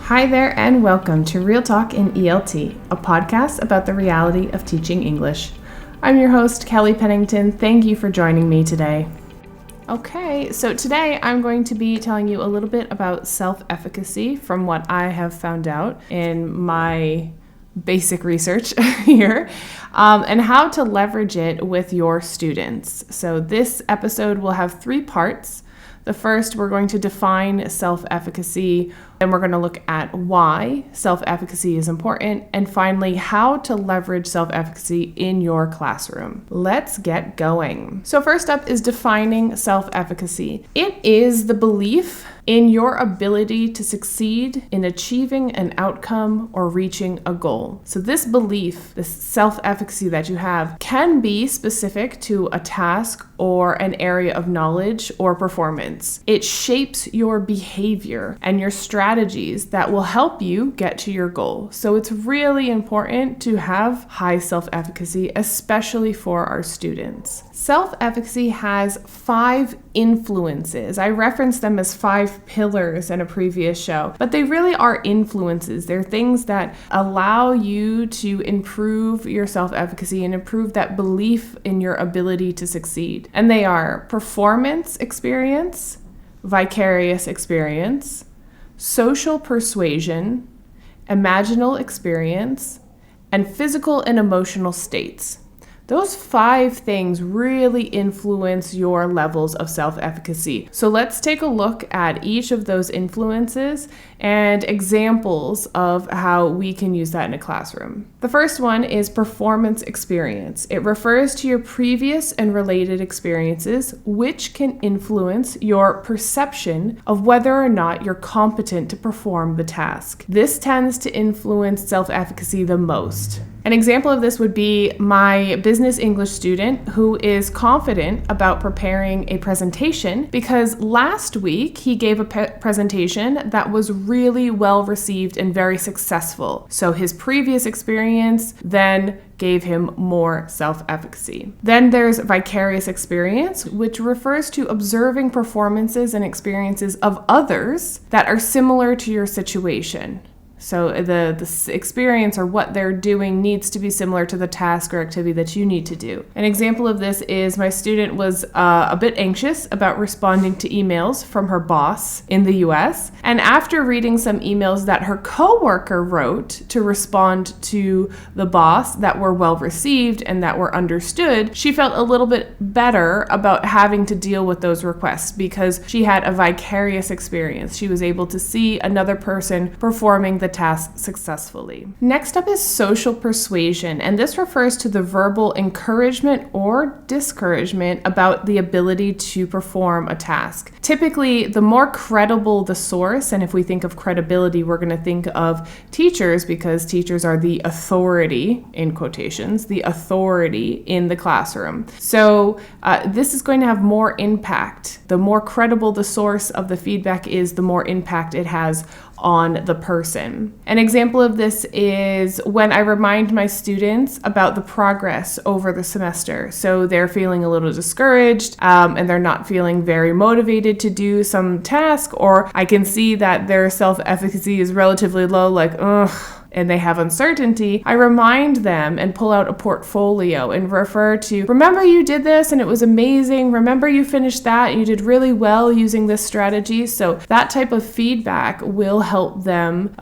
Hi there and welcome to Real Talk in ELT, a podcast about the reality of teaching English. I'm your host, Kelly Pennington. Thank you for joining me today. Okay, so today I'm going to be telling you a little bit about self-efficacy from what I have found out in my basic research here, and how to leverage it with your students. So this episode will have 3 parts. The first, we're going to define self-efficacy, then we're going to look at why self-efficacy is important, and finally, how to leverage self-efficacy in your classroom. Let's get going. So first up is defining self-efficacy. It is the belief in your ability to succeed in achieving an outcome or reaching a goal. So this belief, this self-efficacy that you have, can be specific to a task or an area of knowledge or performance. It shapes your behavior and your strategies that will help you get to your goal. So it's really important to have high self-efficacy, especially for our students. Self-efficacy has 5 influences. I referenced them as 5 pillars in a previous show, but they really are influences. They're things that allow you to improve your self-efficacy and improve that belief in your ability to succeed. And they are performance experience, vicarious experience, social persuasion, imaginal experience, and physical and emotional states. Those 5 things really influence your levels of self-efficacy. So let's take a look at each of those influences and examples of how we can use that in a classroom. The first one is performance experience. It refers to your previous and related experiences, which can influence your perception of whether or not you're competent to perform the task. This tends to influence self-efficacy the most. An example of this would be my business English student who is confident about preparing a presentation because last week he gave a presentation that was really well received and very successful. So his previous experience then gave him more self-efficacy. Then there's vicarious experience, which refers to observing performances and experiences of others that are similar to your situation. So the experience or what they're doing needs to be similar to the task or activity that you need to do. An example of this is my student was a bit anxious about responding to emails from her boss in the US. And after reading some emails that her coworker wrote to respond to the boss that were well received and that were understood, she felt a little bit better about having to deal with those requests because she had a vicarious experience. She was able to see another person performing the task successfully. Next up is social persuasion, and this refers to the verbal encouragement or discouragement about the ability to perform a task. Typically, the more credible the source, and if we think of credibility, we're going to think of teachers because teachers are the authority, in quotations, the authority in the classroom. So this is going to have more impact. The more credible the source of the feedback is, the more impact it has on the person. An example of this is when I remind my students about the progress over the semester. So they're feeling a little discouraged and they're not feeling very motivated to do some task, or I can see that their self-efficacy is relatively low, like, and they have uncertainty, I remind them and pull out a portfolio and refer to, remember you did this and it was amazing. Remember you finished that and you did really well using this strategy. So that type of feedback will help them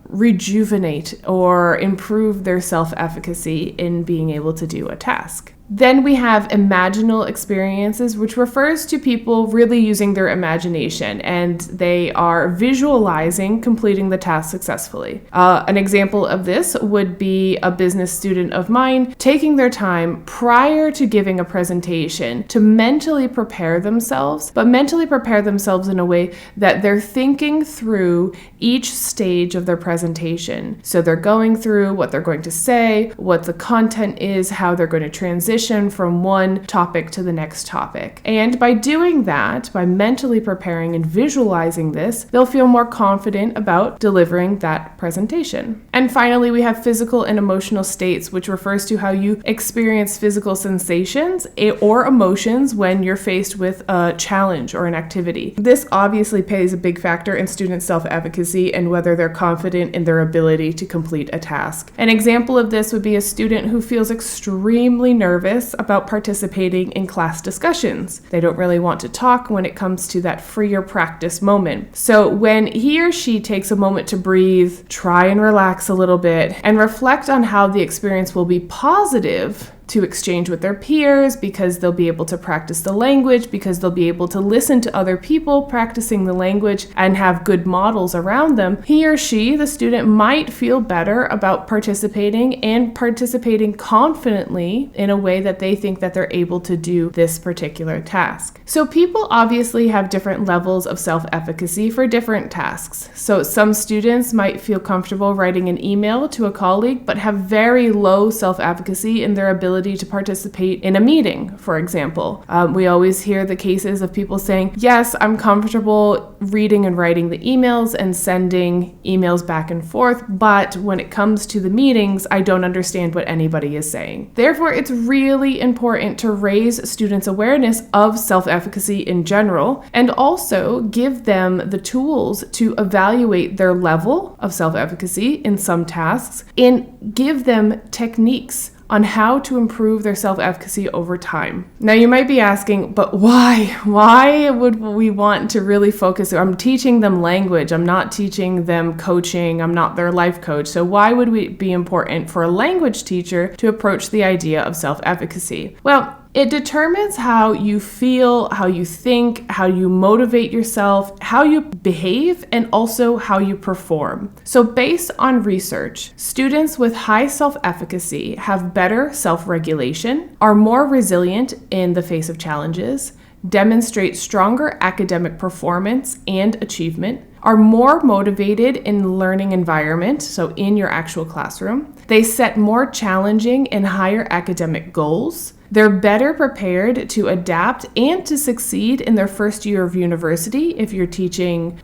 rejuvenate or improve their self-efficacy in being able to do a task. Then we have imaginal experiences, which refers to people really using their imagination and they are visualizing completing the task successfully. An example of this would be a business student of mine taking their time prior to giving a presentation to mentally prepare themselves, but mentally prepare themselves in a way that they're thinking through each stage of their presentation presentation. So they're going through what they're going to say, what the content is, how they're going to transition from one topic to the next topic. And by doing that, by mentally preparing and visualizing this, they'll feel more confident about delivering that presentation. And finally, we have physical and emotional states, which refers to how you experience physical sensations or emotions when you're faced with a challenge or an activity. This obviously plays a big factor in students' self-efficacy and whether they're confident in their ability to complete a task. An example of this would be a student who feels extremely nervous about participating in class discussions. They don't really want to talk when it comes to that freer practice moment. So when he or she takes a moment to breathe, try and relax a little bit, and reflect on how the experience will be positive to exchange with their peers, because they'll be able to practice the language, because they'll be able to listen to other people practicing the language and have good models around them, he or she, the student, might feel better about participating and participating confidently in a way that they think that they're able to do this particular task. So people obviously have different levels of self-efficacy for different tasks. So some students might feel comfortable writing an email to a colleague, but have very low self-efficacy in their ability to participate in a meeting, for example. We always hear the cases of people saying, yes, I'm comfortable reading and writing the emails and sending emails back and forth, but when it comes to the meetings, I don't understand what anybody is saying. Therefore, it's really important to raise students' awareness of self-efficacy in general, and also give them the tools to evaluate their level of self-efficacy in some tasks, and give them techniques on how to improve their self-efficacy over time. Now you might be asking, but why? Why would we want to really focus? I'm teaching them language. I'm not teaching them coaching. I'm not their life coach. So why would it be important for a language teacher to approach the idea of self-efficacy? Well, it determines how you feel, how you think, how you motivate yourself, how you behave, and also how you perform. So based on research, students with high self-efficacy have better self-regulation, are more resilient in the face of challenges, demonstrate stronger academic performance and achievement, are more motivated in the learning environment, so in your actual classroom. They set more challenging and higher academic goals. They're better prepared to adapt and to succeed in their first year of university if you're teaching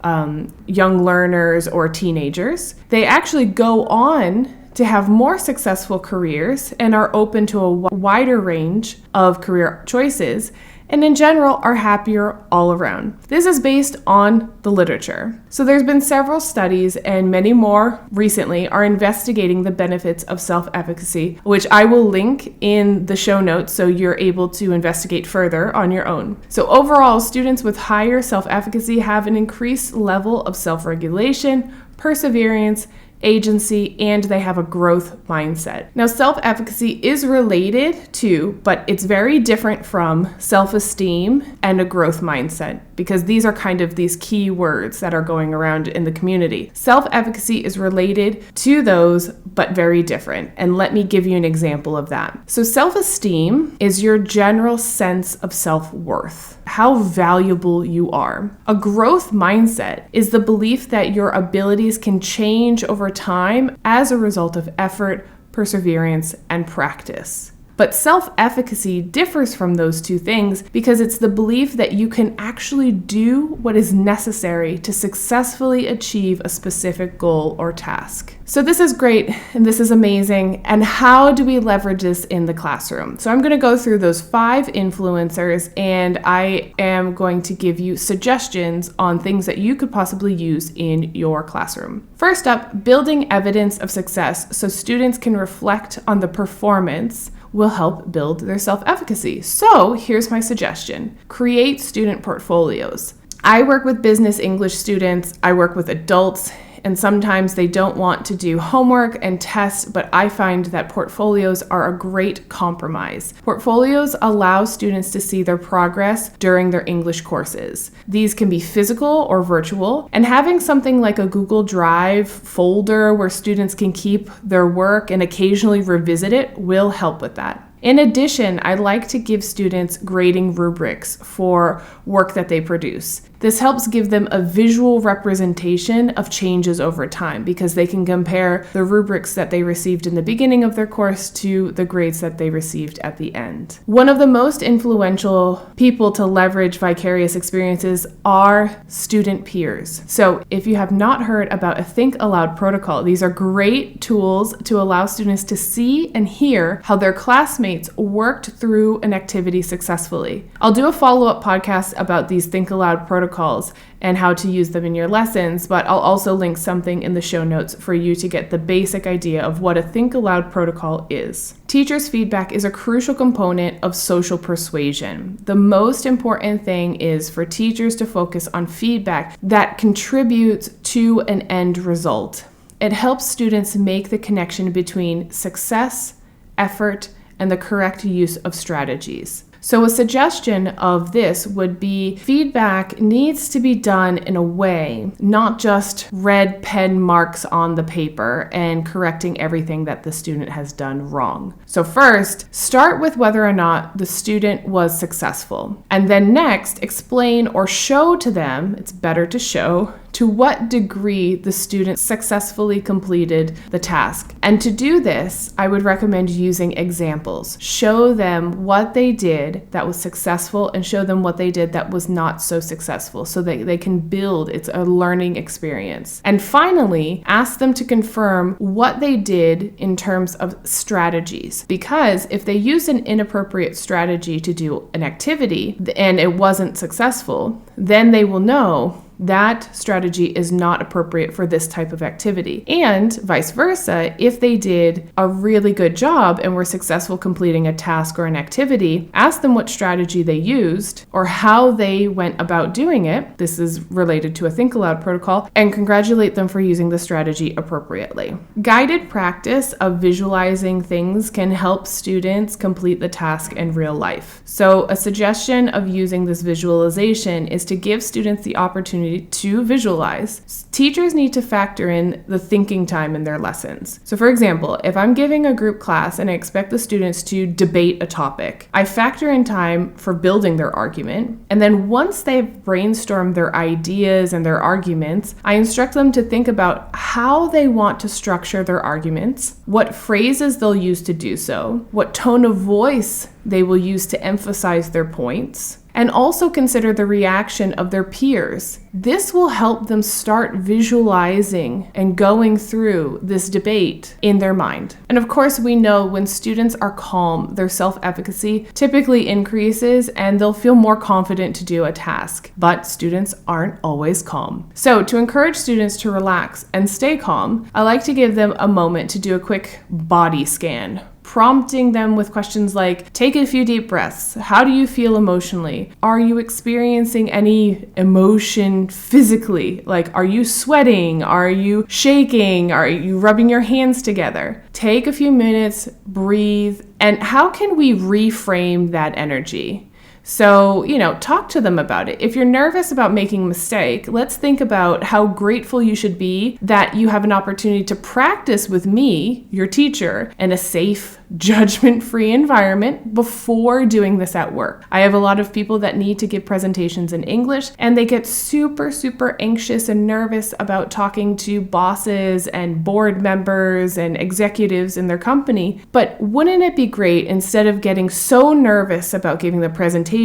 young learners or teenagers. They actually go on to have more successful careers and are open to a wider range of career choices, and in general are happier all around. This is based on the literature. So there's been several studies, and many more recently are investigating the benefits of self-efficacy, which I will link in the show notes so you're able to investigate further on your own. So overall, students with higher self-efficacy have an increased level of self-regulation, perseverance, agency, and they have a growth mindset. Now, self-efficacy is related to, but it's very different from self-esteem and a growth mindset, because these are kind of these key words that are going around in the community. Self-efficacy is related to those, but very different. And let me give you an example of that. So self-esteem is your general sense of self-worth, how valuable you are. A growth mindset is the belief that your abilities can change over time as a result of effort, perseverance, and practice. But self-efficacy differs from those two things because it's the belief that you can actually do what is necessary to successfully achieve a specific goal or task. So this is great and this is amazing. And how do we leverage this in the classroom? So I'm going to go through those 5 influencers, and I am going to give you suggestions on things that you could possibly use in your classroom. First up, building evidence of success so students can reflect on the performance will help build their self-efficacy. So here's my suggestion. Create student portfolios. I work with business English students. I work with adults, and sometimes they don't want to do homework and tests, but I find that portfolios are a great compromise. Portfolios allow students to see their progress during their English courses. These can be physical or virtual, and having something like a Google Drive folder where students can keep their work and occasionally revisit it will help with that. In addition, I like to give students grading rubrics for work that they produce. This helps give them a visual representation of changes over time because they can compare the rubrics that they received in the beginning of their course to the grades that they received at the end. One of the most influential people to leverage vicarious experiences are student peers. So if you have not heard about a Think Aloud protocol, these are great tools to allow students to see and hear how their classmates worked through an activity successfully. I'll do a follow-up podcast about these Think Aloud protocols and how to use them in your lessons, but I'll also link something in the show notes for you to get the basic idea of what a Think Aloud protocol is. Teachers' feedback is a crucial component of social persuasion. The most important thing is for teachers to focus on feedback that contributes to an end result. It helps students make the connection between success, effort, and the correct use of strategies. So a suggestion of this would be feedback needs to be done in a way, not just red pen marks on the paper and correcting everything that the student has done wrong. So first, start with whether or not the student was successful. And then next, explain or show to them, it's better to show, to what degree the student successfully completed the task. And to do this, I would recommend using examples. Show them what they did that was successful and show them what they did that was not so successful so that they can build. It's a learning experience. And finally, ask them to confirm what they did in terms of strategies. Because if they used an inappropriate strategy to do an activity and it wasn't successful, then they will know that strategy is not appropriate for this type of activity. And vice versa, if they did a really good job and were successful completing a task or an activity, ask them what strategy they used or how they went about doing it. This is related to a Think Aloud protocol, and congratulate them for using the strategy appropriately. Guided practice of visualizing things can help students complete the task in real life. So a suggestion of using this visualization is to give students the opportunity to visualize. Teachers need to factor in the thinking time in their lessons. So for example, if I'm giving a group class and I expect the students to debate a topic, I factor in time for building their argument. And then once they've brainstormed their ideas and their arguments, I instruct them to think about how they want to structure their arguments, what phrases they'll use to do so, what tone of voice they will use to emphasize their points, and also consider the reaction of their peers. This will help them start visualizing and going through this debate in their mind. And of course, we know when students are calm, their self-efficacy typically increases and they'll feel more confident to do a task. But students aren't always calm. So to encourage students to relax and stay calm, I like to give them a moment to do a quick body scan, prompting them with questions like, take a few deep breaths. How do you feel emotionally? Are you experiencing any emotion physically? Like, are you sweating? Are you shaking? Are you rubbing your hands together? Take a few minutes, breathe, and how can we reframe that energy? So, talk to them about it. If you're nervous about making a mistake, let's think about how grateful you should be that you have an opportunity to practice with me, your teacher, in a safe, judgment-free environment before doing this at work. I have a lot of people that need to give presentations in English, and they get super, super anxious and nervous about talking to bosses and board members and executives in their company. But wouldn't it be great, instead of getting so nervous about giving the presentation,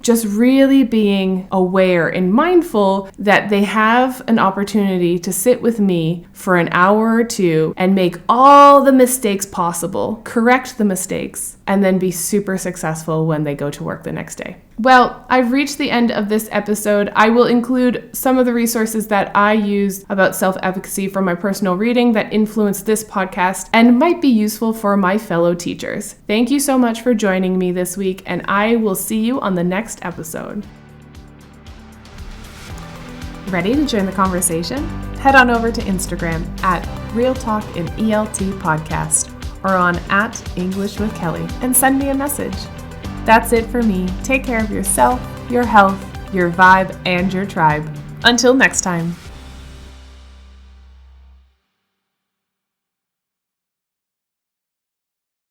just really being aware and mindful that they have an opportunity to sit with me for an hour or two and make all the mistakes possible, correct the mistakes, and then be super successful when they go to work the next day. Well, I've reached the end of this episode. I will include some of the resources that I use about self-efficacy from my personal reading that influenced this podcast and might be useful for my fellow teachers. Thank you so much for joining me this week, and I will see you on the next episode. Ready to join the conversation? Head on over to Instagram at Real Talk in ELT Podcast or on @EnglishWithKelly and send me a message. That's it for me. Take care of yourself, your health, your vibe, and your tribe. Until next time.